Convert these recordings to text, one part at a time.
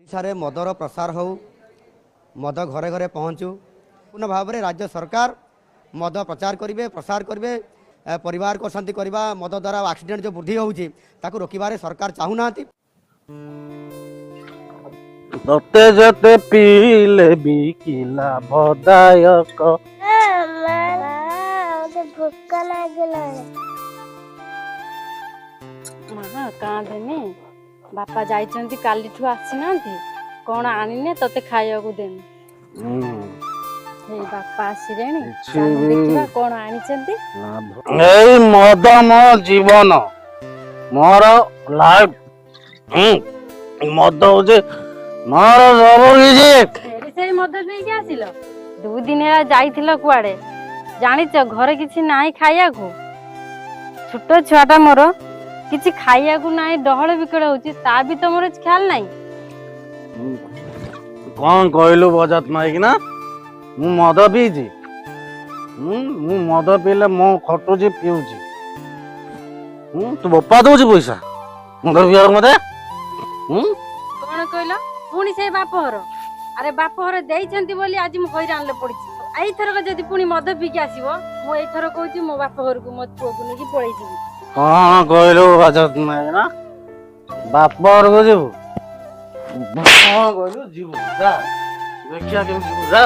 Odisha mother प्रसार हो मद घरे घरे पहुँचू पूर्ण भाव में राज्य सरकार मद प्रचार करेंगे प्रसार करेंगे परिवार को शांति करवा मद द्वारा एक्सीडेंट जो वृद्धि होउची ताकू रोकबार सरकार चाहूना तते जते पीले भी कि लाभदायक भूख लागला माँ काँदेने बापा जाइछन्ति कालीठू आसीनांती कौन आनिने तते खाइବାକୁ देनु हे बापा आसिलेनी चालू देखिबा कौन आनिछन्ति एई मद मो जीवन मोर लाइफ मद होजे मोर सब किछि फेरी सेई मद पीके आसिलो 2 दिन ହେଲା जाइथिलो कुआडे जानिछ घरे किछि नाही खाइବାକୁ छोट छुआटा मोर किछि खाइବାକୁ नाही डहळ बिकळ होची ता भी तो मोर ख्याल नाही कौन कहलु बजात माइक ना मु मद पीछि मु मद पीले मो खटुची पिउछि तू बप्पा दउछि पैसा मद पियार मते कोन कहलो पुणी से बाप घर अरे बाप घर देइछन्ति बोली आज मु हैरान ले पड़िछि एई थरक जदी पुणी मद पीके आसीबो मु एई थर कहूछि मो बाप घर को मो पुओ को नेकी पळै जिवि कौन कहलु बजात माइक ना बाप घर को जीवु कौन कहलु जीवु जा देखिया के जीवु जा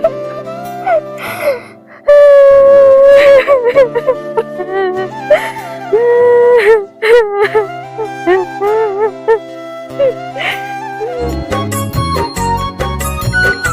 जा